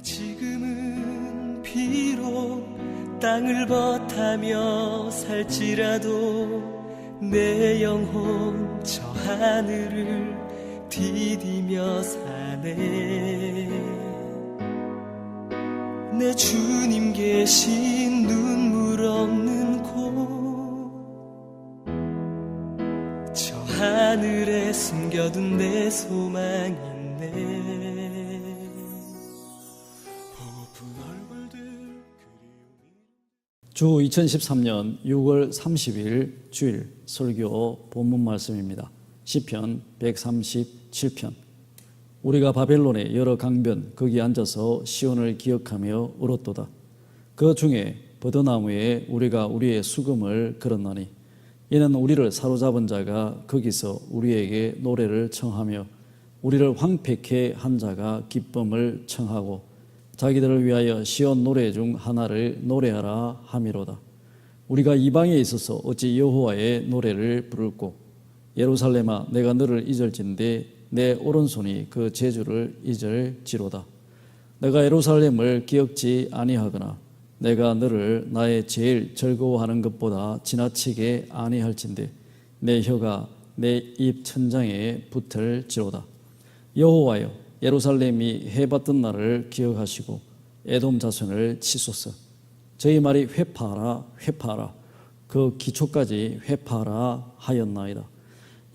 지금은 비록 땅을 버타며 살지라도 내 영혼 저 하늘을 디디며 사네. 내 주님 계신 눈물 없는 곳 저 하늘에 숨겨둔 내 소망이 있네. 주 2013년 6월 30일 주일 설교 본문 말씀입니다. 시편 137편. 우리가 바벨론의 여러 강변 거기 앉아서 시온을 기억하며 울었도다. 그 중에 버드나무에 우리가 우리의 수금을 걸었나니 이는 우리를 사로잡은 자가 거기서 우리에게 노래를 청하며 우리를 황폐케 한 자가 기쁨을 청하고 자기들을 위하여 시온 노래 중 하나를 노래하라 함이로다. 우리가 이방에 있어서 어찌 여호와의 노래를 부를꼬. 예루살렘아 내가 너를 잊을진데 내 오른손이 그 제주를 잊을지로다. 내가 예루살렘을 기억지 아니하거나 내가 너를 나의 제일 즐거워하는 것보다 지나치게 아니할진데 내 혀가 내 입 천장에 붙을지로다. 여호와여 예루살렘이 해받던 날을 기억하시고 에돔 자손을 치소서. 저희 말이 회파하라 회파하라 그 기초까지 회파하라 하였나이다.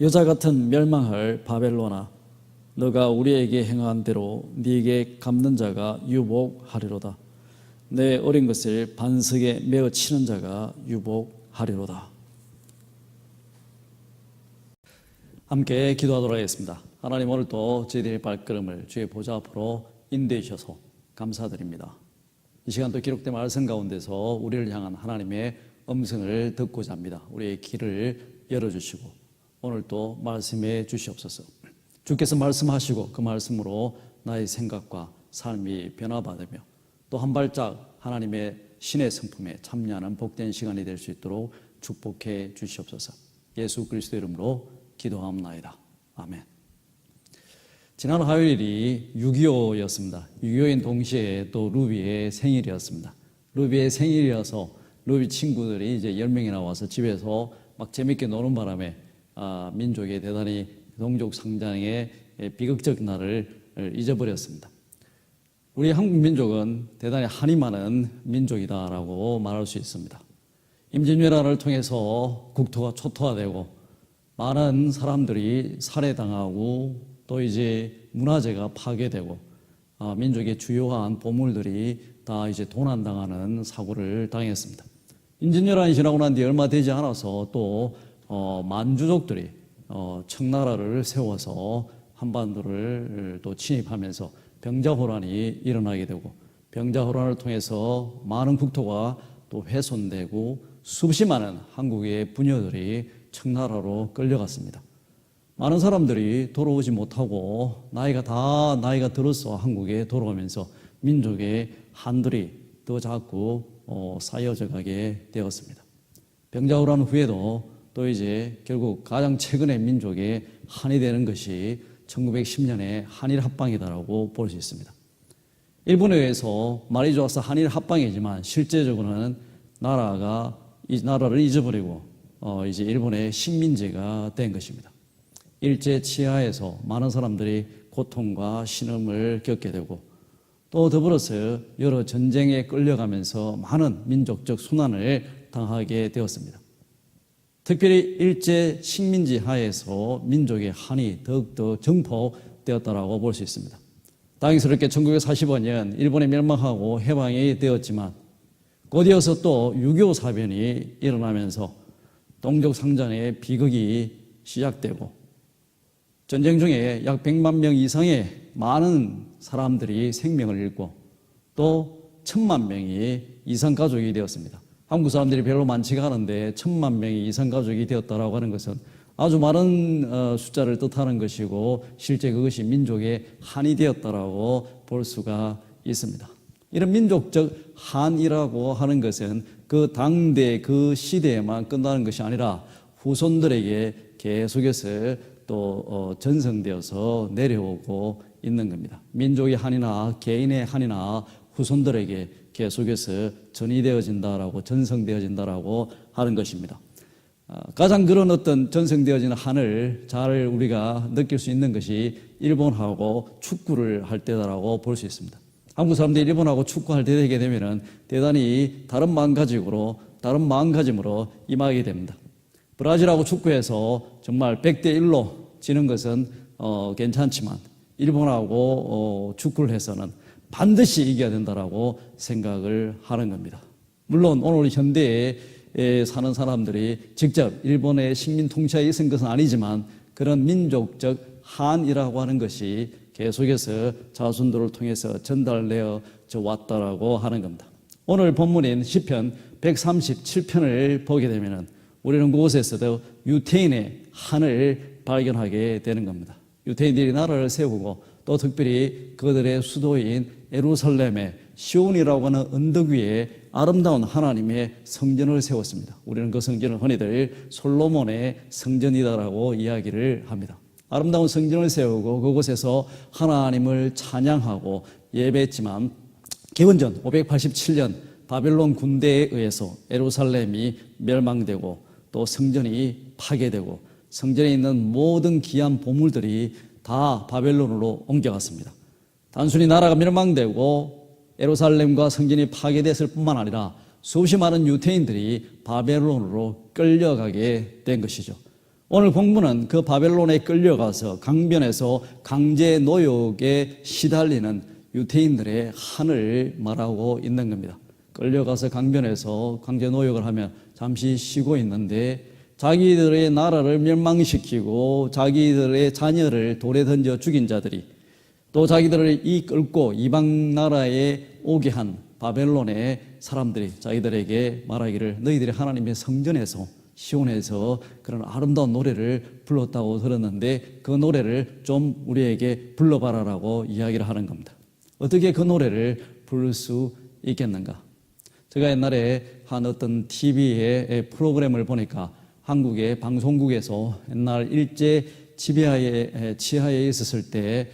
여자 같은 멸망할 바벨론아 너가 우리에게 행한 대로 네게 갚는 자가 유복하리로다. 내 어린 것을 반석에 메어 치는 자가 유복하리로다. 함께 기도하도록 하겠습니다. 하나님 오늘도 저희들의 발걸음을 주의 보좌 앞으로 인도해 주셔서 감사드립니다. 이 시간 또 기록된 말씀 가운데서 우리를 향한 하나님의 음성을 듣고자 합니다. 우리의 길을 열어주시고 오늘 또 말씀해 주시옵소서. 주께서 말씀하시고 그 말씀으로 나의 생각과 삶이 변화받으며 또 한 발짝 하나님의 신의 성품에 참여하는 복된 시간이 될 수 있도록 축복해 주시옵소서. 예수 그리스도 이름으로 기도하옵나이다. 아멘. 지난 화요일이 6.25였습니다. 6.25인 동시에 또 루비의 생일이었습니다. 루비의 생일이어서 루비 친구들이 이제 10명이나 와서 집에서 막 재밌게 노는 바람에 민족의 대단히 동족 상장의 비극적 날을 잊어버렸습니다. 우리 한국 민족은 대단히 한이 많은 민족이다라고 말할 수 있습니다. 임진왜란을 통해서 국토가 초토화되고 많은 사람들이 살해당하고 또 이제 문화재가 파괴되고 민족의 주요한 보물들이 다 이제 도난당하는 사고를 당했습니다. 임진왜란이 지나고 난 뒤 얼마 되지 않아서 또 만주족들이 청나라를 세워서 한반도를 또 침입하면서 병자호란이 일어나게 되고 병자호란을 통해서 많은 국토가 또 훼손되고 수없이 많은 한국의 부녀들이 청나라로 끌려갔습니다. 많은 사람들이 돌아오지 못하고 나이가 들어서 한국에 돌아오면서 민족의 한들이 더 자꾸 쌓여져 가게 되었습니다. 병자호란 후에도 또 이제 결국 가장 최근에 민족의 한이 되는 것이 1910년에 한일 합방이다라고 볼 수 있습니다. 일본에 의해서 말이 좋아서 한일 합방이지만 실제적으로는 이 나라를 잊어버리고 이제 일본의 식민지가 된 것입니다. 일제 치하에서 많은 사람들이 고통과 신음을 겪게 되고 또 더불어서 여러 전쟁에 끌려가면서 많은 민족적 순환을 당하게 되었습니다. 특별히 일제 식민지 하에서 민족의 한이 더욱더 증폭되었다고 볼 수 있습니다. 다행스럽게 1945년 일본에 멸망하고 해방이 되었지만 곧이어서 또 6.25 사변이 일어나면서 동족 상잔의 비극이 시작되고 전쟁 중에 약 100만 명 이상의 많은 사람들이 생명을 잃고 또 1000만 명이 이산가족이 되었습니다. 한국 사람들이 별로 많지가 않은데 1000만 명이 이산가족이 되었다라고 하는 것은 아주 많은 숫자를 뜻하는 것이고 실제 그것이 민족의 한이 되었다라고 볼 수가 있습니다. 이런 민족적 한이라고 하는 것은 그 당대 그 시대에만 끝나는 것이 아니라 후손들에게 계속해서 또 전승되어서 내려오고 있는 겁니다. 민족의 한이나 개인의 한이나 후손들에게 계속해서 전이되어진다라고, 전성되어진다라고 하는 것입니다. 가장 그런 어떤 전성되어지는 한을 잘 우리가 느낄 수 있는 것이 일본하고 축구를 할 때다라고 볼 수 있습니다. 한국 사람들이 일본하고 축구할 때 되게 되면은 대단히 다른 마음가짐으로 임하게 됩니다. 브라질하고 축구에서 정말 100대 1로 지는 것은 괜찮지만 일본하고 축구를 해서는 반드시 이겨야 된다라고 생각을 하는 겁니다. 물론 오늘 현대에 사는 사람들이 직접 일본의 식민 통치에 있은 것은 아니지만 그런 민족적 한이라고 하는 것이 계속해서 자손들을 통해서 전달되어 왔다라고 하는 겁니다. 오늘 본문인 시편 137편을 보게 되면은 우리는 그곳에서도 유태인의 한을 발견하게 되는 겁니다. 유태인들이 나라를 세우고 또 특별히 그들의 수도인 예루살렘의 시온이라고 하는 언덕 위에 아름다운 하나님의 성전을 세웠습니다. 우리는 그 성전을 흔히들 솔로몬의 성전이다라고 이야기를 합니다. 아름다운 성전을 세우고 그곳에서 하나님을 찬양하고 예배했지만 기원전 587년 바벨론 군대에 의해서 예루살렘이 멸망되고 또 성전이 파괴되고 성전에 있는 모든 귀한 보물들이 다 바벨론으로 옮겨갔습니다. 단순히 나라가 멸망되고 예루살렘과 성전이 파괴됐을 뿐만 아니라 수없이 많은 유태인들이 바벨론으로 끌려가게 된 것이죠. 오늘 본문은 그 바벨론에 끌려가서 강변에서 강제 노역에 시달리는 유태인들의 한을 말하고 있는 겁니다. 끌려가서 강변에서 강제 노역을 하면 잠시 쉬고 있는데 자기들의 나라를 멸망시키고 자기들의 자녀를 돌에 던져 죽인 자들이 또 자기들을 이끌고 이방 나라에 오게 한 바벨론의 사람들이 자기들에게 말하기를 너희들이 하나님의 성전에서 시온에서 그런 아름다운 노래를 불렀다고 들었는데 그 노래를 좀 우리에게 불러봐라라고 이야기를 하는 겁니다. 어떻게 그 노래를 부를 수 있겠는가? 제가 옛날에 한 어떤 TV의 프로그램을 보니까 한국의 방송국에서 옛날 일제 지하에 있었을 때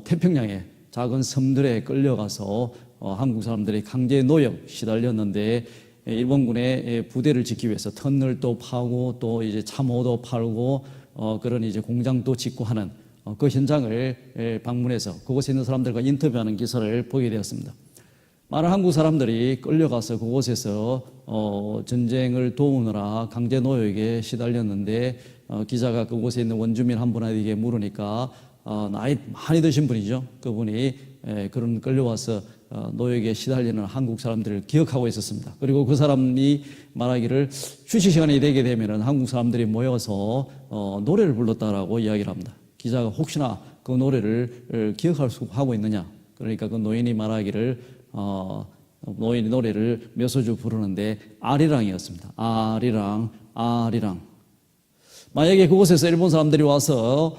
태평양의 작은 섬들에 끌려가서 한국 사람들이 강제 노역 시달렸는데 일본군의 부대를 지키기 위해서 터널도 파고 또 이제 참호도 팔고 그런 이제 공장도 짓고 하는 그 현장을 방문해서 그곳에 있는 사람들과 인터뷰하는 기사를 보게 되었습니다. 많은 한국 사람들이 끌려가서 그곳에서 전쟁을 도우느라 강제 노역에 시달렸는데 기자가 그곳에 있는 원주민 한 분에게 물으니까 나이 많이 드신 분이죠. 그분이 그런 끌려와서 노역에 시달리는 한국 사람들을 기억하고 있었습니다. 그리고 그 사람이 말하기를 휴식 시간이 되게 되면 한국 사람들이 모여서 노래를 불렀다라고 이야기를 합니다. 기자가 혹시나 그 노래를 기억할 수 하고 있느냐? 그러니까 그 노인이 말하기를 노인이 노래를 몇 소절 부르는데 아리랑이었습니다. 아리랑 아리랑. 만약에 그곳에서 일본 사람들이 와서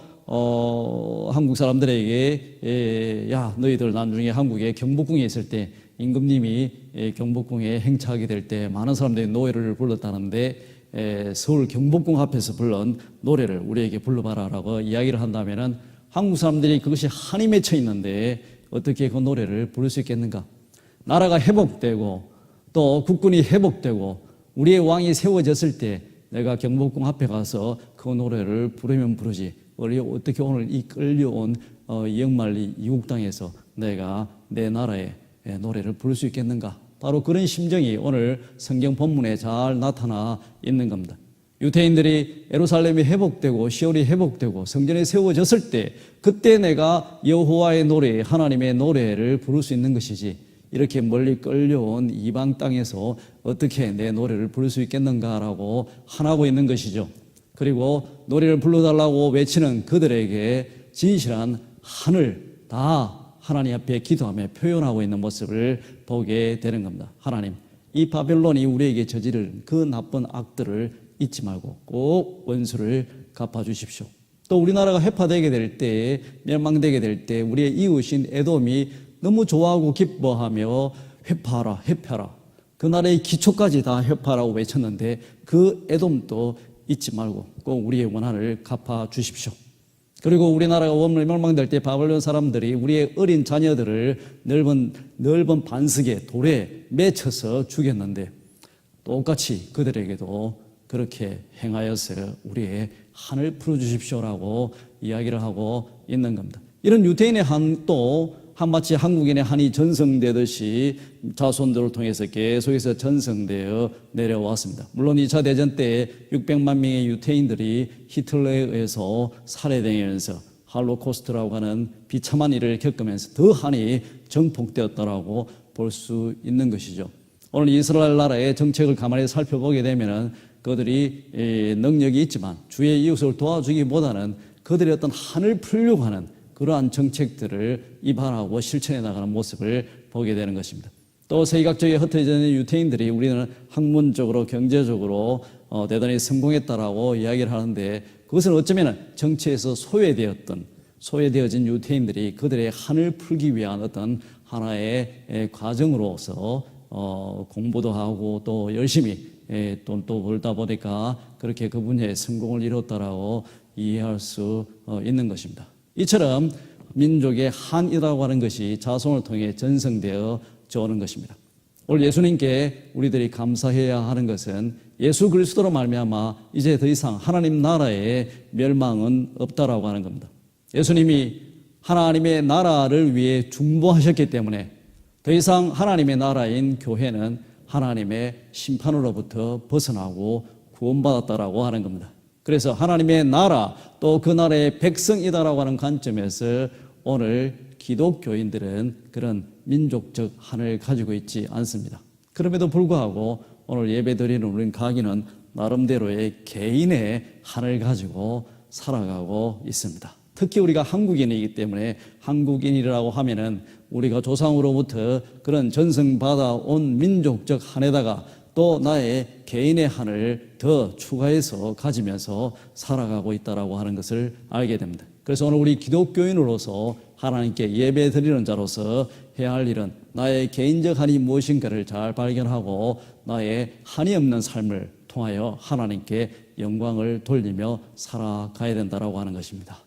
한국 사람들에게 야 너희들 나중에 한국에 경복궁에 있을 때 임금님이 경복궁에 행차하게 될 때 많은 사람들이 노래를 불렀다는데 서울 경복궁 앞에서 불른 노래를 우리에게 불러봐라라고 이야기를 한다면은 한국 사람들이 그것이 한이 맺혀 있는데 어떻게 그 노래를 부를 수 있겠는가? 나라가 회복되고 또 국군이 회복되고 우리의 왕이 세워졌을 때 내가 경복궁 앞에 가서 그 노래를 부르면 부르지 우리 어떻게 오늘 이 끌려온 영말리 이국 땅에서 내가 내 나라의 노래를 부를 수 있겠는가? 바로 그런 심정이 오늘 성경 본문에 잘 나타나 있는 겁니다. 유태인들이 예루살렘이 회복되고 시온이 회복되고 성전이 세워졌을 때 그때 내가 여호와의 노래, 하나님의 노래를 부를 수 있는 것이지 이렇게 멀리 끌려온 이방 땅에서 어떻게 내 노래를 부를 수 있겠는가라고 한하고 있는 것이죠. 그리고 노래를 불러달라고 외치는 그들에게 진실한 한을 다 하나님 앞에 기도하며 표현하고 있는 모습을 보게 되는 겁니다. 하나님, 이 바벨론이 우리에게 저지른 그 나쁜 악들을 잊지 말고 꼭 원수를 갚아주십시오. 또 우리나라가 회파되게 될 때, 멸망되게 될 때 우리의 이웃인 에돔이 너무 좋아하고 기뻐하며 회파하라, 회파하라. 그 나라의 기초까지 다 회파하라고 외쳤는데 그 에돔도 잊지 말고 꼭 우리의 원한을 갚아주십시오. 그리고 우리나라가 원물 멸망될 때 바벨론 사람들이 우리의 어린 자녀들을 넓은 반석에 돌에 맺혀서 죽였는데 똑같이 그들에게도 그렇게 행하여서 우리의 한을 풀어주십시오라고 이야기를 하고 있는 겁니다. 이런 유대인의 한도 마치 한국인의 한이 전성되듯이 자손들을 통해서 계속해서 전성되어 내려왔습니다. 물론 2차 대전 때 600만 명의 유대인들이 히틀러에 의해서 살해되면서 할로코스트라고 하는 비참한 일을 겪으면서 더 한이 정복되었다라고 볼 수 있는 것이죠. 오늘 이스라엘 나라의 정책을 가만히 살펴보게 되면은 그들이 능력이 있지만 주의 이웃을 도와주기보다는 그들의 어떤 한을 풀려고 하는 그러한 정책들을 입안하고 실천해 나가는 모습을 보게 되는 것입니다. 또 세계각적에 흩어져 있는 유태인들이 우리는 학문적으로 경제적으로 대단히 성공했다라고 이야기를 하는데 그것은 어쩌면 정치에서 소외되어진 유태인들이 그들의 한을 풀기 위한 어떤 하나의 과정으로서 공부도 하고 또 열심히 또 벌다 보니까 그렇게 그 분야에 성공을 이뤘다라고 이해할 수 있는 것입니다. 이처럼 민족의 한이라고 하는 것이 자손을 통해 전성되어 오는 것입니다. 오늘 예수님께 우리들이 감사해야 하는 것은 예수 그리스도로 말미암아 이제 더 이상 하나님 나라의 멸망은 없다라고 하는 겁니다. 예수님이 하나님의 나라를 위해 중보하셨기 때문에 더 이상 하나님의 나라인 교회는 하나님의 심판으로부터 벗어나고 구원받았다라고 하는 겁니다. 그래서 하나님의 나라 또 그 나라의 백성이다라고 하는 관점에서 오늘 기독교인들은 그런 민족적 한을 가지고 있지 않습니다. 그럼에도 불구하고 오늘 예배드리는 우리 가기는 나름대로의 개인의 한을 가지고 살아가고 있습니다. 특히 우리가 한국인이기 때문에 한국인이라고 하면은 우리가 조상으로부터 그런 전승받아 온 민족적 한에다가 또 나의 개인의 한을 더 추가해서 가지면서 살아가고 있다라고 하는 것을 알게 됩니다. 그래서 오늘 우리 기독교인으로서 하나님께 예배 드리는 자로서 해야 할 일은 나의 개인적 한이 무엇인가를 잘 발견하고 나의 한이 없는 삶을 통하여 하나님께 영광을 돌리며 살아가야 된다라고 하는 것입니다.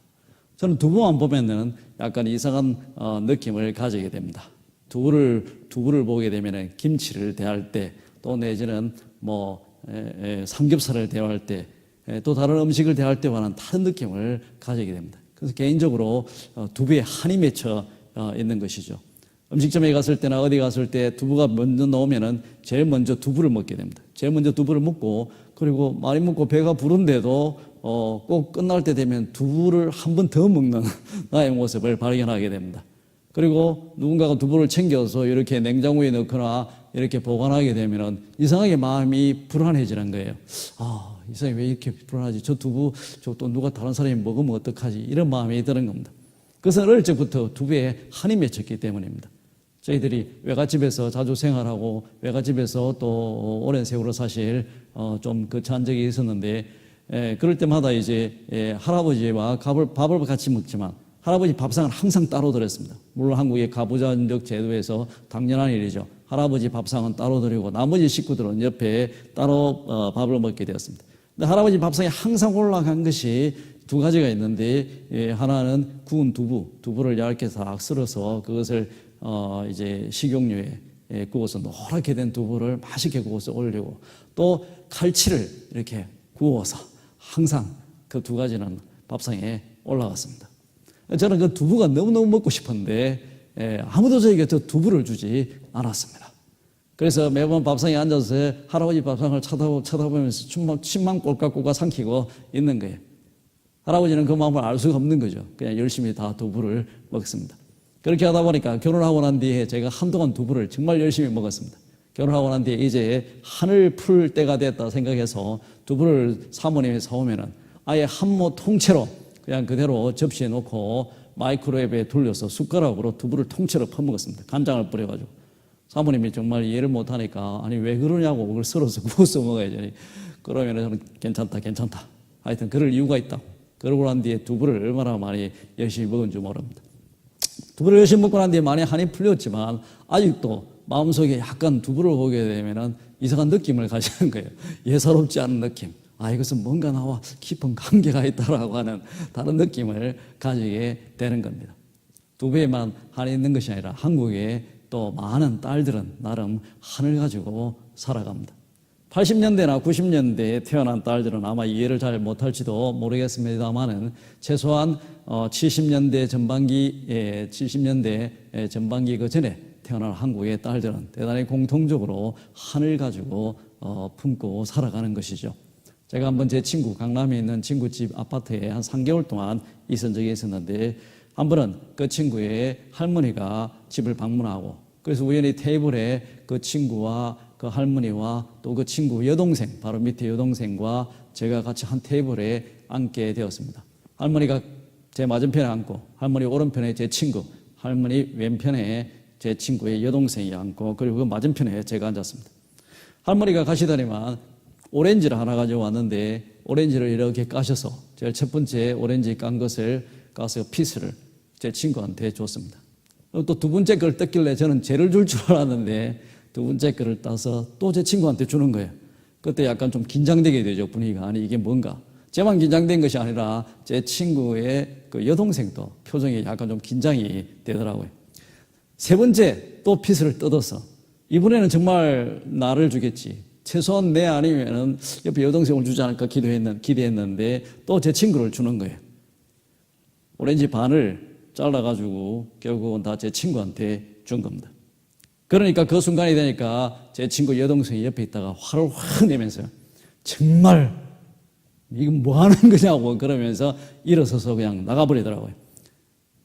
저는 두부만 보면은 약간 이상한 느낌을 가지게 됩니다. 두부를 보게 되면은 김치를 대할 때 또 내지는 삼겹살을 대할 때 또 다른 음식을 대할 때와는 다른 느낌을 가지게 됩니다. 그래서 개인적으로 두부에 한이 맺혀 있는 것이죠. 음식점에 갔을 때나 어디 갔을 때 두부가 먼저 나오면은 제일 먼저 두부를 먹게 됩니다. 제일 먼저 두부를 먹고 그리고 많이 먹고 배가 부른데도 꼭 끝날 때 되면 두부를 한 번 더 먹는 나의 모습을 발견하게 됩니다. 그리고 누군가가 두부를 챙겨서 이렇게 냉장고에 넣거나 이렇게 보관하게 되면은 이상하게 마음이 불안해지는 거예요. 이 사람이 왜 이렇게 불안하지? 저 두부, 또 누가 다른 사람이 먹으면 어떡하지? 이런 마음이 드는 겁니다. 그것은 어릴 적부터 두부에 한이 맺혔기 때문입니다. 저희들이 외갓집에서 자주 생활하고 외갓집에서 또 오랜 세월을 사실 좀 거처한 적이 있었는데 그럴 때마다 이제 할아버지와 밥을 같이 먹지만 할아버지 밥상은 항상 따로 드렸습니다. 물론 한국의 가부장적 제도에서 당연한 일이죠. 할아버지 밥상은 따로 드리고 나머지 식구들은 옆에 따로 밥을 먹게 되었습니다. 근데 할아버지 밥상에 항상 올라간 것이 두 가지가 있는데 하나는 구운 두부를 얇게 싹 썰어서 그것을 이제 식용유에 구워서 노랗게 된 두부를 맛있게 구워서 올리고 또 칼치를 이렇게 구워서 항상 그 두 가지는 밥상에 올라갔습니다. 저는 그 두부가 너무너무 먹고 싶었는데 아무도 저에게 저 두부를 주지 않았습니다. 그래서 매번 밥상에 앉아서 할아버지 밥상을 쳐다보면서 침만 꼴깍꼴깍 삼키고 있는 거예요. 할아버지는 그 마음을 알 수가 없는 거죠. 그냥 열심히 다 두부를 먹습니다. 그렇게 하다 보니까 결혼하고 난 뒤에 제가 한동안 두부를 정말 열심히 먹었습니다. 결혼하고 난 뒤에 이제 한을 풀 때가 됐다 생각해서 두부를 사모님이 사오면은 아예 한모 통째로 그냥 그대로 접시에 놓고 마이크로웨이브에 돌려서 숟가락으로 두부를 통째로 퍼먹었습니다. 간장을 뿌려가지고. 사모님이 정말 이해를 못하니까 아니 왜 그러냐고 그걸 썰어서 구워서 먹어야지. 그러면 저는 괜찮다. 하여튼 그럴 이유가 있다. 그러고 난 뒤에 두부를 얼마나 많이 열심히 먹은 줄 모릅니다. 두부를 열심히 먹고 난 뒤에 많이 한이 풀렸지만 아직도 마음속에 약간 두부를 보게 되면은 이상한 느낌을 가지는 거예요. 예사롭지 않은 느낌. 이것은 뭔가 나와 깊은 관계가 있다라고 하는 다른 느낌을 가지게 되는 겁니다. 두부에만 한이 있는 것이 아니라 한국에 또 많은 딸들은 나름 한을 가지고 살아갑니다. 80년대나 90년대에 태어난 딸들은 아마 이해를 잘 못할지도 모르겠습니다만은 최소한 70년대 전반기 그 전에 태어난 한국의 딸들은 대단히 공통적으로 한을 가지고 품고 살아가는 것이죠. 제가 한번 제 친구, 강남에 있는 친구 집 아파트에 한 3개월 동안 있은 적이 있었는데, 한 번은 그 친구의 할머니가 집을 방문하고, 그래서 우연히 테이블에 그 친구와 그 할머니와 또 그 친구 여동생, 바로 밑에 여동생과 제가 같이 한 테이블에 앉게 되었습니다. 할머니가 제 맞은편에 앉고, 할머니 오른편에 제 친구, 할머니 왼편에 제 친구의 여동생이 앉고, 그리고 그 맞은편에 제가 앉았습니다. 할머니가 가시더니만 오렌지를 하나 가지고 왔는데, 오렌지를 이렇게 까셔서 제일 첫 번째 오렌지 깐 것을 까서 피스를 제 친구한테 줬습니다. 또 두 번째 걸 떴길래 저는 쟤를 줄 줄 알았는데 두 번째 거를 따서 또 제 친구한테 주는 거예요. 그때 약간 좀 긴장되게 되죠, 분위기가. 아니 이게 뭔가. 제만 긴장된 것이 아니라 제 친구의 그 여동생도 표정이 약간 좀 긴장이 되더라고요. 세 번째 또 피스를 뜯어서 이번에는 정말 나를 주겠지, 최소한 내 아니면은 옆에 여동생을 주지 않을까 기대했는데 또 제 친구를 주는 거예요. 오렌지 반을 잘라가지고 결국은 다 제 친구한테 준 겁니다. 그러니까 그 순간이 되니까 제 친구 여동생이 옆에 있다가 화를 확 내면서요, 정말 이건 뭐 하는 거냐고 그러면서 일어서서 그냥 나가버리더라고요.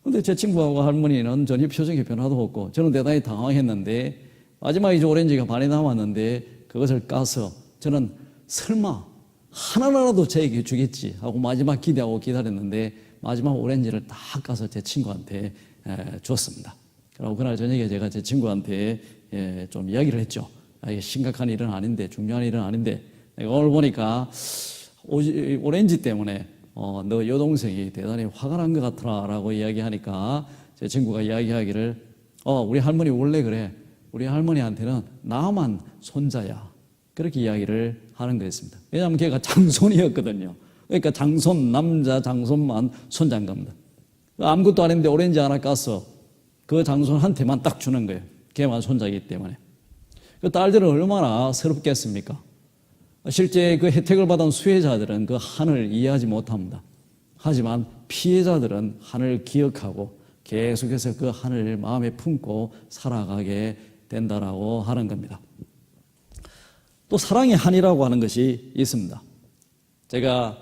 근데 제 친구하고 할머니는 전혀 표정의 변화도 없고, 저는 대단히 당황했는데, 마지막에 이제 오렌지가 반이 남았는데 그것을 까서 저는 설마 하나라도 저에게 주겠지 하고 마지막 기대하고 기다렸는데, 마지막 오렌지를 다 까서 제 친구한테 줬습니다. 그리고 그날 저녁에 제가 제 친구한테 좀 이야기를 했죠. 이게 심각한 일은 아닌데, 중요한 일은 아닌데, 내가 오늘 보니까 오렌지 때문에 너 여동생이 대단히 화가 난 것 같더라 라고 이야기하니까 제 친구가 이야기하기를, 우리 할머니 원래 그래, 우리 할머니한테는 나만 손자야, 그렇게 이야기를 하는 거였습니다. 왜냐하면 걔가 장손이었거든요. 그러니까 남자 장손만 손자인 겁니다. 아무것도 아닌데 오렌지 하나 까서 그 장손한테만 딱 주는 거예요. 걔만 손자이기 때문에. 그 딸들은 얼마나 서럽겠습니까? 실제 그 혜택을 받은 수혜자들은 그 한을 이해하지 못합니다. 하지만 피해자들은 한을 기억하고 계속해서 그 한을 마음에 품고 살아가게 된다라고 하는 겁니다. 또 사랑의 한이라고 하는 것이 있습니다. 제가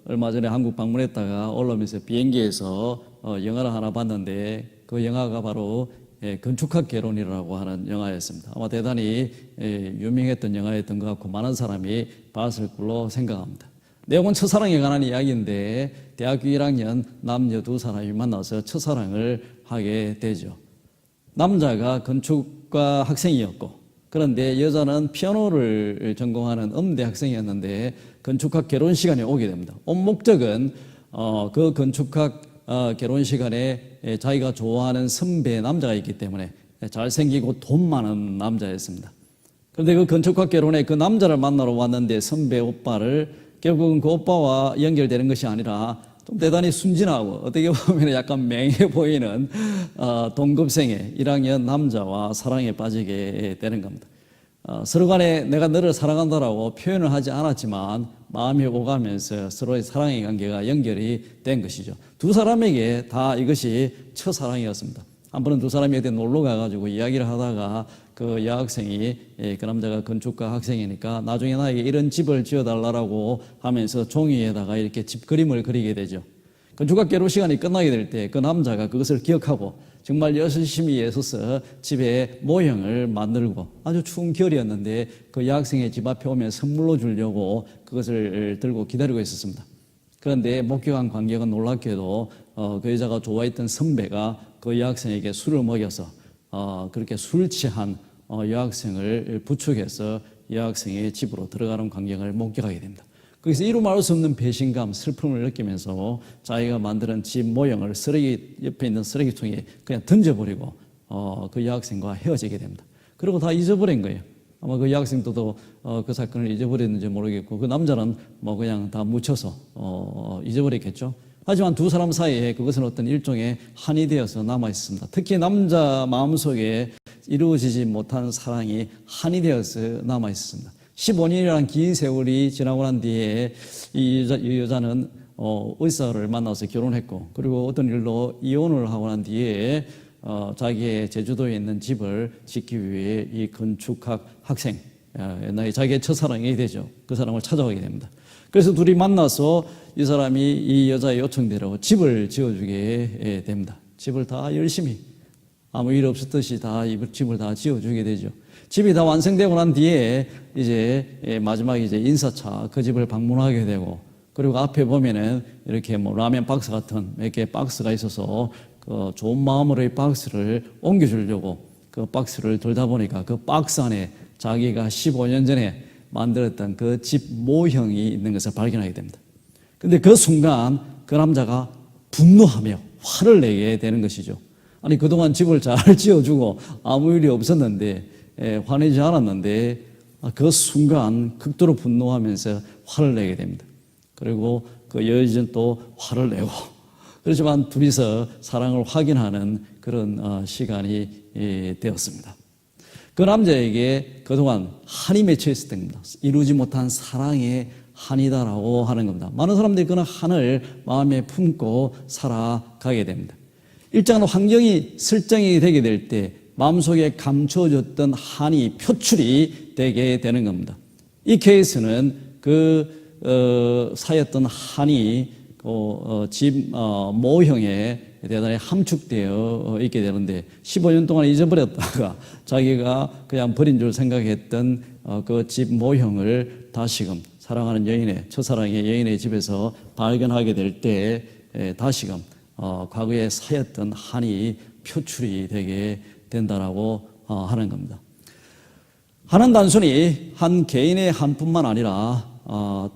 얼마 전에 한국 방문했다가 올라오면서 비행기에서 영화를 하나 봤는데, 그 영화가 바로 건축학 개론이라고 하는 영화였습니다. 아마 대단히 유명했던 영화였던 것 같고 많은 사람이 봤을 걸로 생각합니다. 내용은 첫사랑에 관한 이야기인데, 대학교 1학년 남녀 두 사람이 만나서 첫사랑을 하게 되죠. 남자가 건축과 학생이었고, 그런데 여자는 피아노를 전공하는 음대 학생이었는데 건축학 개론 시간에 오게 됩니다. 온 목적은 그 건축학 개론 시간에 자기가 좋아하는 선배 남자가 있기 때문에, 잘생기고 돈 많은 남자였습니다. 그런데 그 건축학 개론에 그 남자를 만나러 왔는데, 선배 오빠를, 결국은 그 오빠와 연결되는 것이 아니라 좀 대단히 순진하고 어떻게 보면 약간 맹해 보이는 동급생의 1학년 남자와 사랑에 빠지게 되는 겁니다. 서로 간에 내가 너를 사랑한다라고 표현을 하지 않았지만 마음이 오가면서 서로의 사랑의 관계가 연결이 된 것이죠. 두 사람에게 다 이것이 첫사랑이었습니다. 한 번은 두 사람이 어디 놀러 가가지고 이야기를 하다가 그 여학생이, 그 남자가 건축가 학생이니까 나중에 나에게 이런 집을 지어달라고 하면서 종이에다가 이렇게 집 그림을 그리게 되죠. 건축학 개론 시간이 끝나게 될 때 그 남자가 그것을 기억하고 정말 열심히 애써서 집에 모형을 만들고, 아주 추운 겨울이었는데 그 여학생의 집 앞에 오면 선물로 주려고 그것을 들고 기다리고 있었습니다. 그런데 목격한 관객은 놀랍게도 그 여자가 좋아했던 선배가 그 여학생에게 술을 먹여서 그렇게 술 취한 여학생을 부축해서 여학생의 집으로 들어가는 광경을 목격하게 됩니다. 거기서 이루 말할 수 없는 배신감, 슬픔을 느끼면서 자기가 만드는 집 모형을 옆에 있는 쓰레기통에 그냥 던져버리고 그 여학생과 헤어지게 됩니다. 그리고 다 잊어버린 거예요. 아마 그 여학생도 그 사건을 잊어버렸는지 모르겠고 그 남자는 뭐 그냥 다 묻혀서 잊어버렸겠죠. 하지만 두 사람 사이에 그것은 어떤 일종의 한이 되어서 남아 있습니다. 특히 남자 마음속에 이루어지지 못한 사랑이 한이 되어서 남아 있습니다. 15년이라는 긴 세월이 지나고 난 뒤에 이 여자는 의사를 만나서 결혼했고, 그리고 어떤 일로 이혼을 하고 난 뒤에 자기의 제주도에 있는 집을 짓기 위해 이 건축학 학생, 옛날에 자기의 첫사랑이 되죠. 그 사람을 찾아가게 됩니다. 그래서 둘이 만나서 이 사람이 이 여자의 요청대로 집을 지어주게 됩니다. 집을 다 열심히 아무 일 없었듯이 다 집을 다 지어주게 되죠. 집이 다 완성되고 난 뒤에 이제 마지막에 이제 인사차 그 집을 방문하게 되고, 그리고 앞에 보면은 이렇게 뭐 라면 박스 같은 몇 개의 박스가 있어서 그 좋은 마음으로 이 박스를 옮겨주려고 그 박스를 들다 보니까 그 박스 안에 자기가 15년 전에 만들었던 그 집 모형이 있는 것을 발견하게 됩니다. 근데 그 순간 그 남자가 분노하며 화를 내게 되는 것이죠. 아니, 그동안 집을 잘 지어주고 아무 일이 없었는데, 화내지 않았는데, 그 순간 극도로 분노하면서 화를 내게 됩니다. 그리고 그 여인은 또 화를 내고, 그렇지만 둘이서 사랑을 확인하는 그런 시간이 되었습니다. 그 남자에게 그동안 한이 맺혀 있었던 겁니다. 이루지 못한 사랑의 한이다라고 하는 겁니다. 많은 사람들이 그런 한을 마음에 품고 살아가게 됩니다. 일정한 환경이 설정이 되게 될 때 마음속에 감춰졌던 한이 표출이 되게 되는 겁니다. 이 케이스는 사였던 한이 집 모형에 대단히 함축되어 있게 되는데, 15년 동안 잊어버렸다가 자기가 그냥 버린 줄 생각했던 그 집 모형을 다시금 사랑하는 여인의, 첫사랑의 여인의 집에서 발견하게 될 때 다시금 과거에 사였던 한이 표출이 되게 된다라고 하는 겁니다. 한은 단순히 한 개인의 한뿐만 아니라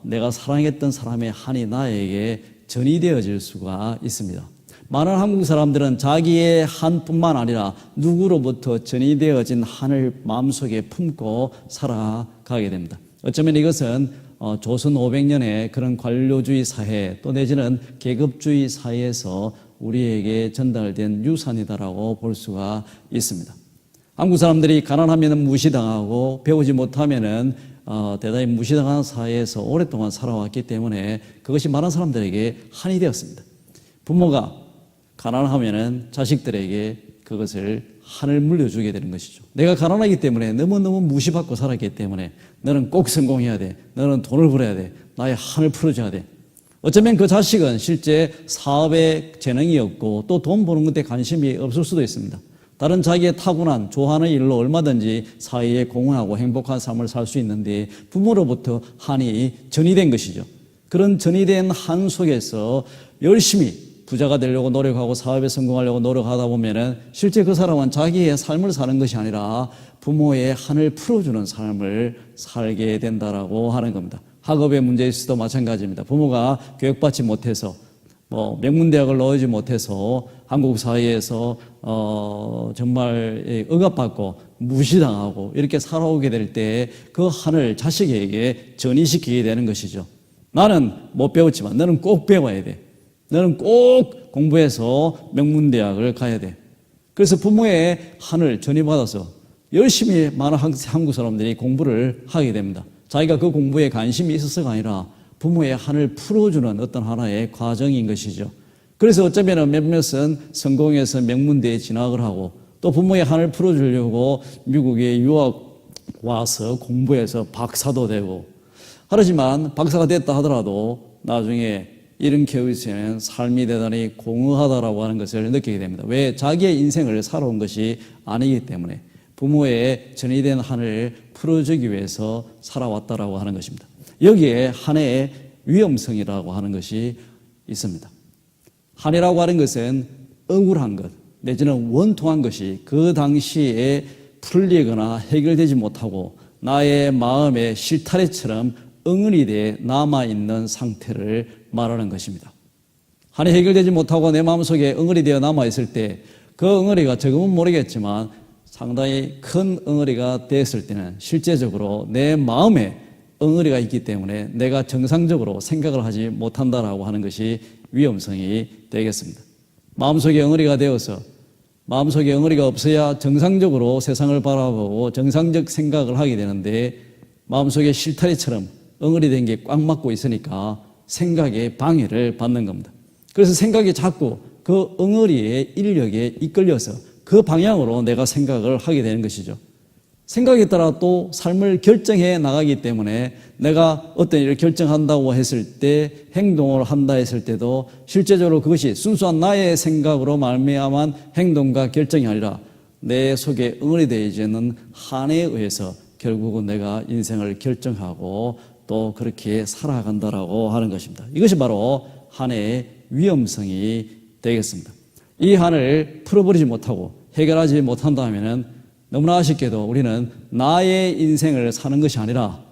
내가 사랑했던 사람의 한이 나에게 전이되어질 수가 있습니다. 많은 한국 사람들은 자기의 한뿐만 아니라 누구로부터 전이되어진 한을 마음속에 품고 살아가게 됩니다. 어쩌면 이것은 조선 500년의 그런 관료주의 사회, 또 내지는 계급주의 사회에서 우리에게 전달된 유산이다라고 볼 수가 있습니다. 한국 사람들이 가난하면 무시당하고 배우지 못하면은 대단히 무시당한 사회에서 오랫동안 살아왔기 때문에 그것이 많은 사람들에게 한이 되었습니다. 부모가 가난하면은 자식들에게 그것을 한을 물려주게 되는 것이죠. 내가 가난하기 때문에 너무너무 무시받고 살았기 때문에 너는 꼭 성공해야 돼. 너는 돈을 벌어야 돼. 나의 한을 풀어줘야 돼. 어쩌면 그 자식은 실제 사업에 재능이 없고 또 돈 버는 것에 관심이 없을 수도 있습니다. 다른 자기의 타고난 좋아하는 일로 얼마든지 사회에 공헌하고 행복한 삶을 살 수 있는데 부모로부터 한이 전이된 것이죠. 그런 전이된 한 속에서 열심히 부자가 되려고 노력하고 사업에 성공하려고 노력하다 보면은 실제 그 사람은 자기의 삶을 사는 것이 아니라 부모의 한을 풀어주는 삶을 살게 된다라고 하는 겁니다. 학업의 문제에서도 마찬가지입니다. 부모가 교육받지 못해서 명문대학을 넣지 못해서 한국 사회에서 정말 억압받고 무시당하고 이렇게 살아오게 될 때 그 한을 자식에게 전이시키게 되는 것이죠. 나는 못 배웠지만 너는 꼭 배워야 돼. 너는 꼭 공부해서 명문대학을 가야 돼. 그래서 부모의 한을 전이받아서 열심히 많은 한국 사람들이 공부를 하게 됩니다. 자기가 그 공부에 관심이 있어서가 아니라 부모의 한을 풀어주는 어떤 하나의 과정인 것이죠. 그래서 어쩌면 몇몇은 성공해서 명문대에 진학을 하고 또 부모의 한을 풀어주려고 미국에 유학 와서 공부해서 박사도 되고, 하지만 박사가 됐다 하더라도 나중에 이런 케이스에는 삶이 대단히 공허하다라고 하는 것을 느끼게 됩니다. 왜? 자기의 인생을 살아온 것이 아니기 때문에 부모의 전이된 한을 풀어주기 위해서 살아왔다라고 하는 것입니다. 여기에 한의 위험성이라고 하는 것이 있습니다. 한이라고 하는 것은 억울한 것 내지는 원통한 것이 그 당시에 풀리거나 해결되지 못하고 나의 마음의 실타래처럼 응어리 돼 남아있는 상태를 말하는 것입니다. 한이 해결되지 못하고 내 마음속에 응어리 되어 남아있을 때 그 응어리가 조금은 모르겠지만 상당히 큰 엉어리가 됐을 때는 실제적으로 내 마음에 엉어리가 있기 때문에 내가 정상적으로 생각을 하지 못한다라고 하는 것이 위험성이 되겠습니다. 마음속에 엉어리가 되어서 마음속에 엉어리가 없어야 정상적으로 세상을 바라보고 정상적 생각을 하게 되는데 마음속에 실타래처럼 엉어리 된 게 꽉 막고 있으니까 생각에 방해를 받는 겁니다. 그래서 생각이 자꾸 그 엉어리의 인력에 이끌려서 그 방향으로 내가 생각을 하게 되는 것이죠. 생각에 따라 또 삶을 결정해 나가기 때문에 내가 어떤 일을 결정한다고 했을 때 행동을 한다 했을 때도 실제적으로 그것이 순수한 나의 생각으로 말미암은 행동과 결정이 아니라 내 속에 엉어리 되어 있는 한에 의해서 결국은 내가 인생을 결정하고 또 그렇게 살아간다라고 하는 것입니다. 이것이 바로 한의 위험성이 되겠습니다. 이 한을 풀어버리지 못하고 해결하지 못한다면 너무나 아쉽게도 우리는 나의 인생을 사는 것이 아니라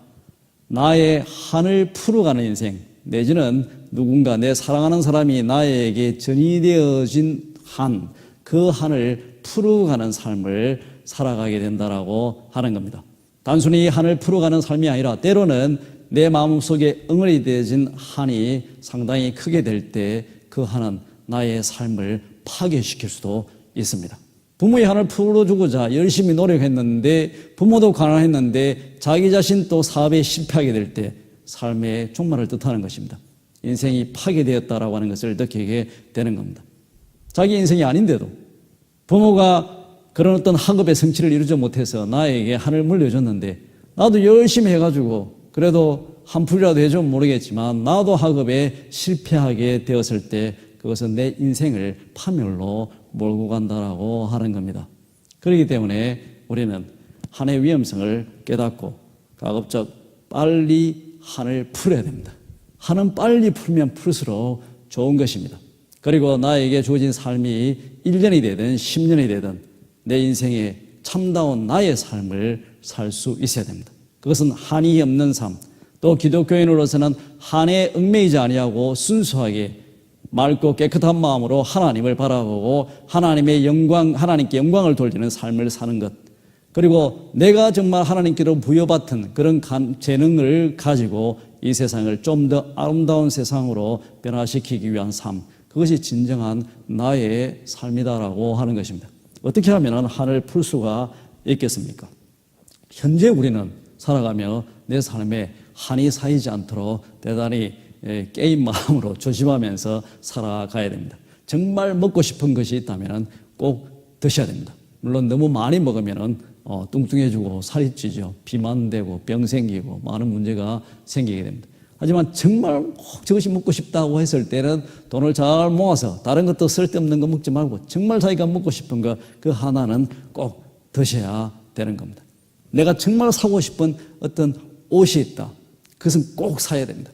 나의 한을 풀어가는 인생 내지는 누군가 내 사랑하는 사람이 나에게 전이되어진 한, 그 한을 풀어가는 삶을 살아가게 된다라고 하는 겁니다. 단순히 한을 풀어가는 삶이 아니라 때로는 내 마음속에 엉어리 되어진 한이 상당히 크게 될 때 그 한은 나의 삶을 파괴시킬 수도 있습니다. 부모의 한을 풀어주고자 열심히 노력했는데 부모도 가난했는데 자기 자신 또 사업에 실패하게 될 때 삶의 종말을 뜻하는 것입니다. 인생이 파괴되었다라고 하는 것을 느끼게 되는 겁니다. 자기 인생이 아닌데도 부모가 그런 어떤 학업의 성취를 이루지 못해서 나에게 한을 물려줬는데 나도 열심히 해가지고 그래도 한 풀이라도 해주면 모르겠지만 나도 학업에 실패하게 되었을 때 그것은 내 인생을 파멸로 몰고 간다라고 하는 겁니다. 그렇기 때문에 우리는 한의 위험성을 깨닫고 가급적 빨리 한을 풀어야 됩니다. 한은 빨리 풀면 풀수록 좋은 것입니다. 그리고 나에게 주어진 삶이 1년이 되든 10년이 되든 내 인생에 참다운 나의 삶을 살 수 있어야 됩니다. 그것은 한이 없는 삶, 또 기독교인으로서는 한에 얽매이지 아니하고 순수하게 맑고 깨끗한 마음으로 하나님을 바라보고 하나님의 영광, 하나님께 영광을 돌리는 삶을 사는 것. 그리고 내가 정말 하나님께로 부여받은 그런 재능을 가지고 이 세상을 좀 더 아름다운 세상으로 변화시키기 위한 삶. 그것이 진정한 나의 삶이다라고 하는 것입니다. 어떻게 하면 한을 풀 수가 있겠습니까? 현재 우리는 살아가며 내 삶에 한이 쌓이지 않도록 대단히 깨인 마음으로 조심하면서 살아가야 됩니다. 정말 먹고 싶은 것이 있다면 꼭 드셔야 됩니다. 물론 너무 많이 먹으면 뚱뚱해지고 살이 찌죠. 비만되고 병 생기고 많은 문제가 생기게 됩니다. 하지만 정말 꼭 저것이 먹고 싶다고 했을 때는 돈을 잘 모아서 다른 것도 쓸데없는 거 먹지 말고 정말 자기가 먹고 싶은 거 그 하나는 꼭 드셔야 되는 겁니다. 내가 정말 사고 싶은 어떤 옷이 있다. 그것은 꼭 사야 됩니다.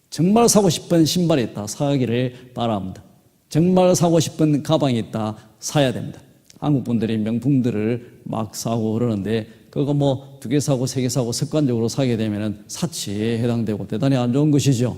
정말 사고 싶은 신발이 있다. 사기를 바랍니다. 정말 사고 싶은 가방이 있다. 사야 됩니다. 한국 분들이 명품들을 막 사고 그러는데 그거 뭐 2개 사고 3개 사고 습관적으로 사게 되면 사치에 해당되고 대단히 안 좋은 것이죠.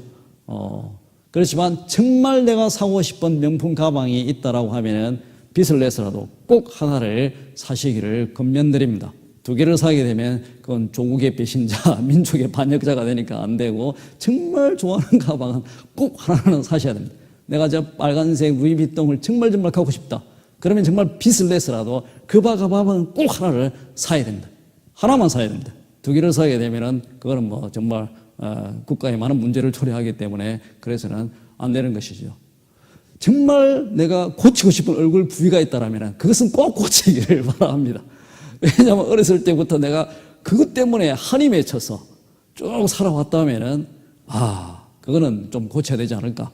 그렇지만 정말 내가 사고 싶은 명품 가방이 있다라고 하면은 빚을 내서라도 꼭 하나를 사시기를 권면드립니다. 2개를 사게 되면 그건 조국의 배신자, 민족의 반역자가 되니까 안 되고 정말 좋아하는 가방은 꼭 하나는 사셔야 됩니다. 내가 저 빨간색 루이비통을 정말 갖고 싶다. 그러면 정말 빚을 내서라도 그 가방은 꼭 하나를 사야 됩니다. 하나만 사야 됩니다. 2개를 사게 되면은 그거는 뭐 정말 국가에 많은 문제를 초래하기 때문에 그래서는 안 되는 것이죠. 정말 내가 고치고 싶은 얼굴 부위가 있다라면 그것은 꼭 고치기를 바랍니다. 왜냐하면 어렸을 때부터 내가 그것 때문에 한이 맺혀서 쭉 살아왔다면은 그거는 좀 고쳐야 되지 않을까.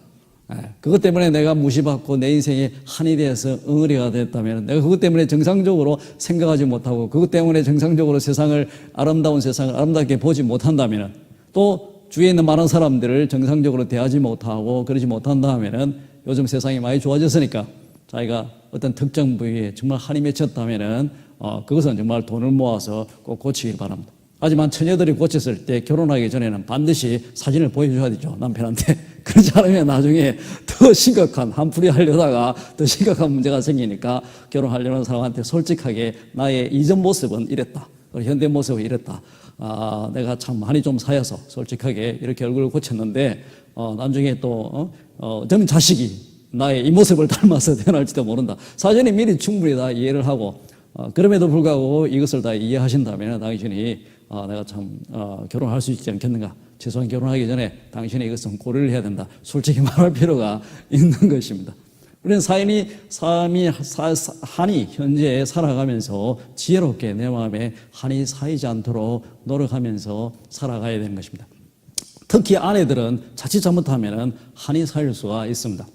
그것 때문에 내가 무시받고 내 인생에 한이 되어서 엉어리가 됐다면 내가 그것 때문에 정상적으로 생각하지 못하고 그것 때문에 정상적으로 세상을 아름다운 세상을 아름답게 보지 못한다면 또 주위에 있는 많은 사람들을 정상적으로 대하지 못하고 그러지 못한다 하면은 요즘 세상이 많이 좋아졌으니까 자기가 어떤 특정 부위에 정말 한이 맺혔다면은 그것은 정말 돈을 모아서 꼭 고치길 바랍니다. 하지만 처녀들이 고쳤을 때 결혼하기 전에는 반드시 사진을 보여줘야 되죠, 남편한테. 그렇지 않으면 나중에 더 심각한, 한풀이 하려다가 더 심각한 문제가 생기니까 결혼하려는 사람한테 솔직하게 나의 이전 모습은 이랬다, 현대 모습은 이랬다, 내가 참 많이 좀 사여서 솔직하게 이렇게 얼굴을 고쳤는데 나중에 또 저는 자식이 나의 이 모습을 닮아서 태어날지도 모른다. 사전에 미리 충분히 다 이해를 하고 그럼에도 불구하고 이것을 다 이해하신다면 당신이 내가 참 결혼할 수 있지 않겠는가, 최소한 결혼하기 전에 당신이 이것은 고려를 해야 된다, 솔직히 말할 필요가 있는 것입니다. 우리는 한이 현재 살아가면서 지혜롭게 내 마음에 한이 쌓이지 않도록 노력하면서 살아가야 되는 것입니다. 특히 아내들은 자칫 잘못하면 한이 쌓일 수가 있습니다.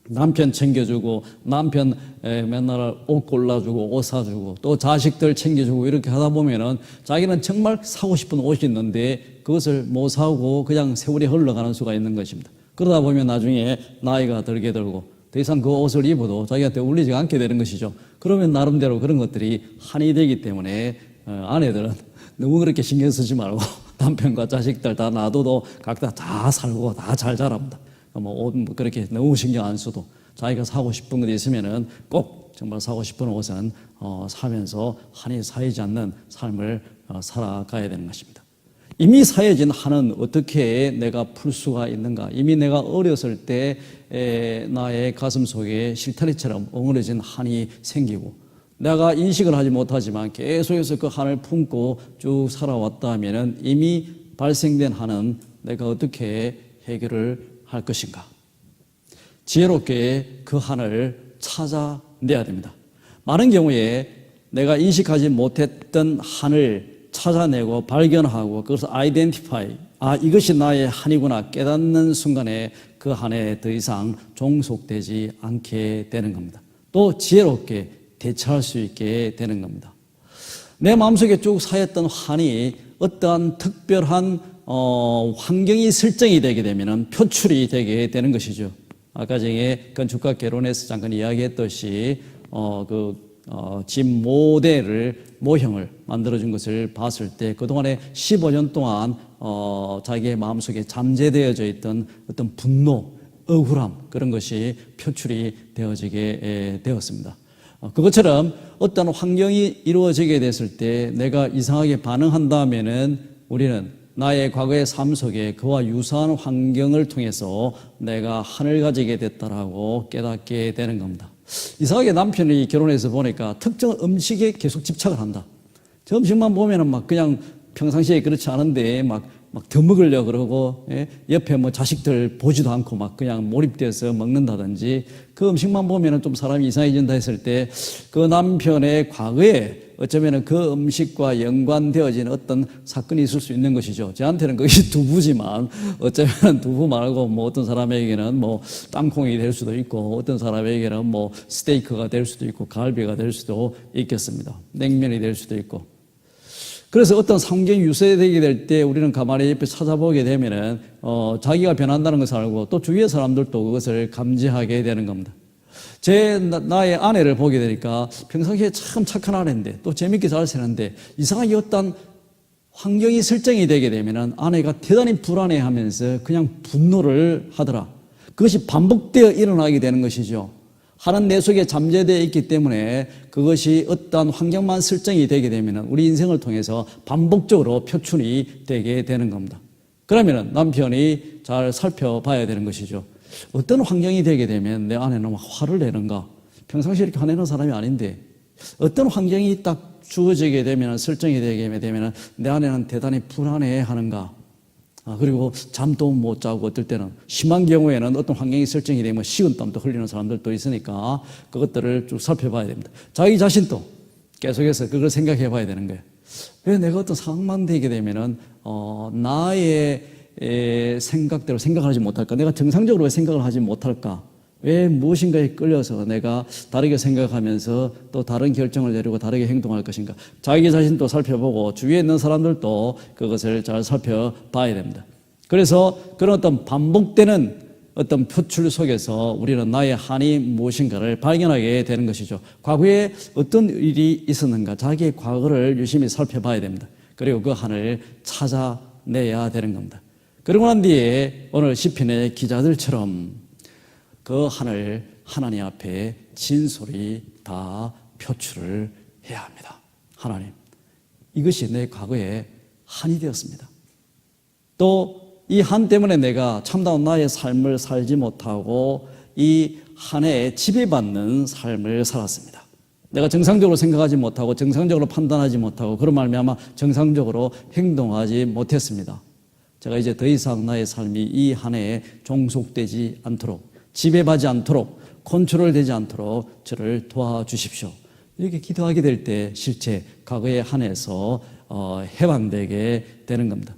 남편 챙겨주고, 남편 맨날 옷 골라주고, 옷 사주고, 또 자식들 챙겨주고, 이렇게 하다 보면은 자기는 정말 사고 싶은 옷이 있는데 그것을 못 사고 그냥 세월이 흘러가는 수가 있는 것입니다. 그러다 보면 나중에 나이가 들게 되고 더 이상 그 옷을 입어도 자기한테 어울리지 않게 되는 것이죠. 그러면 나름대로 그런 것들이 한이 되기 때문에 아내들은 너무 그렇게 신경 쓰지 말고 남편과 자식들 다 놔둬도 각자 다 살고 다 잘 자랍니다. 옷 그렇게 너무 신경 안 써도 자기가 사고 싶은 것이 있으면은 꼭 정말 사고 싶은 옷은 사면서 한이 쌓이지 않는 삶을 살아가야 되는 것입니다. 이미 쌓여진 한은 어떻게 내가 풀 수가 있는가? 이미 내가 어렸을 때 나의 가슴 속에 실타리처럼 엉그러진 한이 생기고 내가 인식을 하지 못하지만 계속해서 그 한을 품고 쭉 살아왔다면은 이미 발생된 한은 내가 어떻게 해결을 할 것인가? 지혜롭게 그 한을 찾아내야 됩니다. 많은 경우에 내가 인식하지 못했던 한을 찾아내고 발견하고 그것을 아이덴티파이, 이것이 나의 한이구나 깨닫는 순간에 그 한에 더 이상 종속되지 않게 되는 겁니다. 또 지혜롭게 대처할 수 있게 되는 겁니다. 내 마음속에 쭉 쌓였던 한이 어떠한 특별한 환경이 설정이 되게 되면 표출이 되게 되는 것이죠. 아까 전에 건축가 개론에서 잠깐 이야기했듯이 집 모형을 만들어준 것을 봤을 때 그동안에 15년 동안 자기의 마음속에 잠재되어져 있던 어떤 분노, 억울함, 그런 것이 표출이 되어지게 되었습니다. 그것처럼 어떤 환경이 이루어지게 됐을 때 내가 이상하게 반응한다면은 우리는 나의 과거의 삶 속에 그와 유사한 환경을 통해서 내가 한을 가지게 됐다라고 깨닫게 되는 겁니다. 이상하게 남편이 결혼해서 보니까 특정 음식에 계속 집착을 한다. 저 음식만 보면은 막 그냥 평상시에 그렇지 않은데 막 더 먹으려고 그러고, 옆에 뭐 자식들 보지도 않고 막 그냥 몰입돼서 먹는다든지, 그 음식만 보면은 좀 사람이 이상해진다 했을 때 그 남편의 과거에 어쩌면은 그 음식과 연관되어진 어떤 사건이 있을 수 있는 것이죠. 저한테는 그것이 두부지만 어쩌면 두부 말고 뭐 어떤 사람에게는 뭐 땅콩이 될 수도 있고 어떤 사람에게는 뭐 스테이크가 될 수도 있고 갈비가 될 수도 있겠습니다. 냉면이 될 수도 있고. 그래서 어떤 환경이 유세되게 될 때 우리는 가만히 옆에 찾아보게 되면은 자기가 변한다는 것을 알고 또 주위의 사람들도 그것을 감지하게 되는 겁니다. 나의 아내를 보게 되니까 평상시에 참 착한 아내인데 또 재밌게 잘 사는데 이상하게 어떤 환경이 설정이 되게 되면은 아내가 대단히 불안해하면서 그냥 분노를 하더라. 그것이 반복되어 일어나게 되는 것이죠. 하는 내 속에 잠재되어 있기 때문에 그것이 어떠한 환경만 설정이 되게 되면 우리 인생을 통해서 반복적으로 표출이 되게 되는 겁니다. 그러면 남편이 잘 살펴봐야 되는 것이죠. 어떤 환경이 되게 되면 내 아내는 화를 내는가? 평상시에 이렇게 화내는 사람이 아닌데 어떤 환경이 딱 주어지게 되면 설정이 되게 되면 내 아내는 대단히 불안해 하는가? 그리고 잠도 못 자고 어떨 때는 심한 경우에는 어떤 환경이 설정이 되면 식은땀도 흘리는 사람들도 있으니까 그것들을 쭉 살펴봐야 됩니다. 자기 자신도 계속해서 그걸 생각해 봐야 되는 거예요. 왜 내가 어떤 상황만 되게 되면은 나의 생각대로 생각하지 못할까? 내가 정상적으로 왜 생각을 하지 못할까? 왜 무엇인가에 끌려서 내가 다르게 생각하면서 또 다른 결정을 내리고 다르게 행동할 것인가? 자기 자신도 살펴보고 주위에 있는 사람들도 그것을 잘 살펴봐야 됩니다. 그래서 그런 어떤 반복되는 어떤 표출 속에서 우리는 나의 한이 무엇인가를 발견하게 되는 것이죠. 과거에 어떤 일이 있었는가? 자기의 과거를 유심히 살펴봐야 됩니다. 그리고 그 하늘 찾아내야 되는 겁니다. 그러고 난 뒤에 오늘 시편의 기자들처럼 그 하늘 하나님 앞에 진솔히 다 표출을 해야 합니다. 하나님, 이것이 내 과거의 한이 되었습니다. 또 이 한 때문에 내가 참다운 나의 삶을 살지 못하고 이 한에 지배받는 삶을 살았습니다. 내가 정상적으로 생각하지 못하고 정상적으로 판단하지 못하고 그런 말미암아 정상적으로 행동하지 못했습니다. 제가 이제 더 이상 나의 삶이 이 한 해에 종속되지 않도록, 지배받지 않도록, 컨트롤되지 않도록 저를 도와주십시오. 이렇게 기도하게 될 때 실제 과거의 한 해에서 해방되게 되는 겁니다.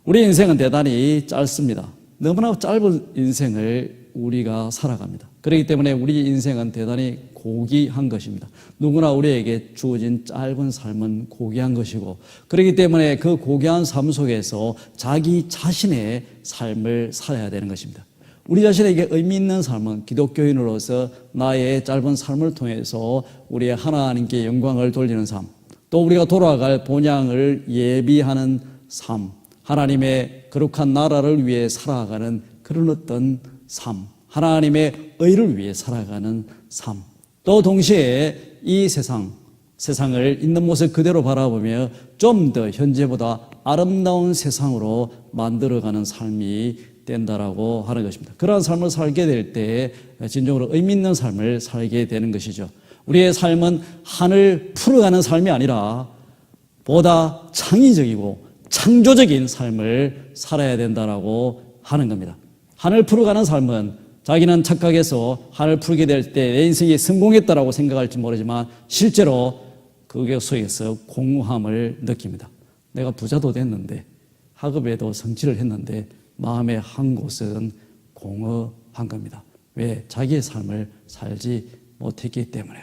우리 인생은 대단히 짧습니다. 너무나 짧은 인생을 우리가 살아갑니다. 그렇기 때문에 우리 인생은 대단히 고귀한 것입니다. 누구나 우리에게 주어진 짧은 삶은 고귀한 것이고, 그렇기 때문에 그 고귀한 삶 속에서 자기 자신의 삶을 살아야 되는 것입니다. 우리 자신에게 의미 있는 삶은 기독교인으로서 나의 짧은 삶을 통해서 우리의 하나님께 영광을 돌리는 삶, 또 우리가 돌아갈 본향을 예비하는 삶, 하나님의 거룩한 나라를 위해 살아가는 그런 어떤 삶, 하나님의 의를 위해 살아가는 삶, 또 동시에 이 세상을 있는 모습 그대로 바라보며 좀 더 현재보다 아름다운 세상으로 만들어가는 삶이 된다라고 하는 것입니다. 그러한 삶을 살게 될 때 진정으로 의미 있는 삶을 살게 되는 것이죠. 우리의 삶은 하늘 풀어가는 삶이 아니라 보다 창의적이고 창조적인 삶을 살아야 된다라고 하는 겁니다. 하늘 풀어가는 삶은 자기는 착각해서 하늘 풀게 될 때 내 인생이 성공했다라고 생각할지 모르지만 실제로 그게 속에서 공허함을 느낍니다. 내가 부자도 됐는데 학업에도 성취를 했는데 마음의 한 곳은 공허한 겁니다. 왜? 자기의 삶을 살지 못했기 때문에.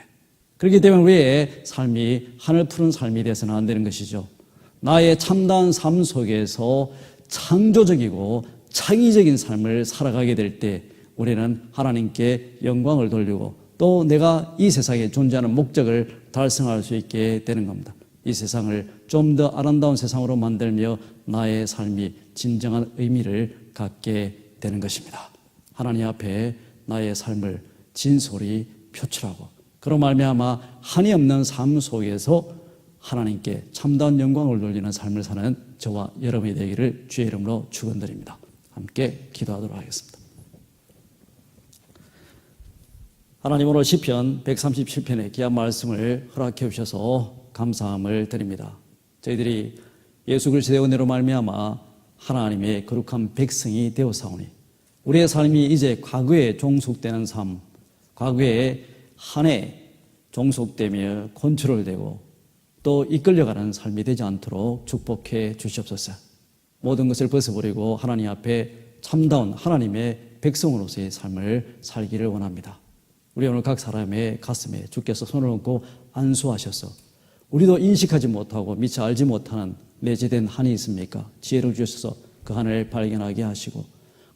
그렇기 때문에 우리의 삶이 하늘 푸른 삶이 되어서는 안 되는 것이죠. 나의 참다운 삶 속에서 창조적이고 창의적인 삶을 살아가게 될 때 우리는 하나님께 영광을 돌리고 또 내가 이 세상에 존재하는 목적을 달성할 수 있게 되는 겁니다. 이 세상을 좀 더 아름다운 세상으로 만들며 나의 삶이 진정한 의미를 갖게 되는 것입니다. 하나님 앞에 나의 삶을 진솔히 표출하고 그런 말미암아 한이 없는 삶 속에서 하나님께 참다운 영광을 돌리는 삶을 사는 저와 여러분이 되기를 주의 이름으로 축원드립니다. 함께 기도하도록 하겠습니다. 하나님, 오늘 시편 137편의 귀한 말씀을 허락해 주셔서 감사함을 드립니다. 저희들이 예수 그리스도의 은혜로 말미암아 하나님의 거룩한 백성이 되어사오니 우리의 삶이 이제 과거에 종속되는 삶, 과거에 한 해 종속되며 컨트롤되고 또 이끌려가는 삶이 되지 않도록 축복해 주시옵소서. 모든 것을 벗어버리고 하나님 앞에 참다운 하나님의 백성으로서의 삶을 살기를 원합니다. 우리 오늘 각 사람의 가슴에 주께서 손을 얹고 안수하셔서 우리도 인식하지 못하고 미처 알지 못하는 내재된 한이 있습니까? 지혜를 주셔서 그 한을 발견하게 하시고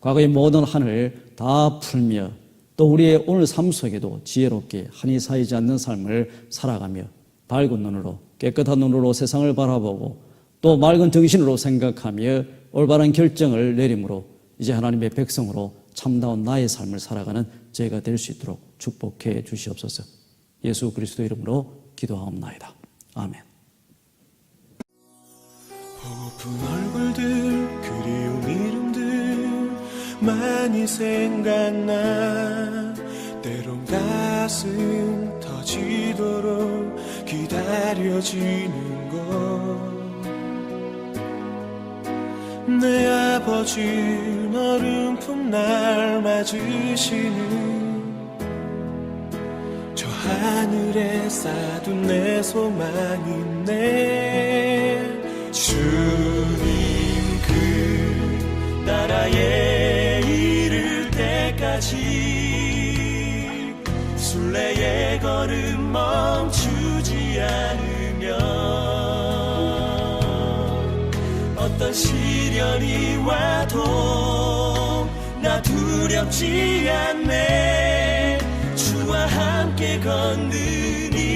과거의 모든 한을 다 풀며 또 우리의 오늘 삶 속에도 지혜롭게 한이 쌓이지 않는 삶을 살아가며 밝은 눈으로 깨끗한 눈으로 세상을 바라보고 또 맑은 정신으로 생각하며 올바른 결정을 내림으로 이제 하나님의 백성으로 참다운 나의 삶을 살아가는 저희가 될 수 있도록 축복해 주시옵소서. 예수 그리스도 이름으로 기도하옵나이다. 아멘. 보고픈 얼굴들 그리운 이름들 많이 생각나 때론 가슴 터지도록 기다려지는 것 내 아버지 너른 품날 맞으시는 저 하늘에 쌓둔 내 소망이네 주님 그 나라에 이를 때까지 순례의 걸음 멈추지 않으면 어떤 시련이 와도 나 두렵지 않네 주와 함께 걷는 이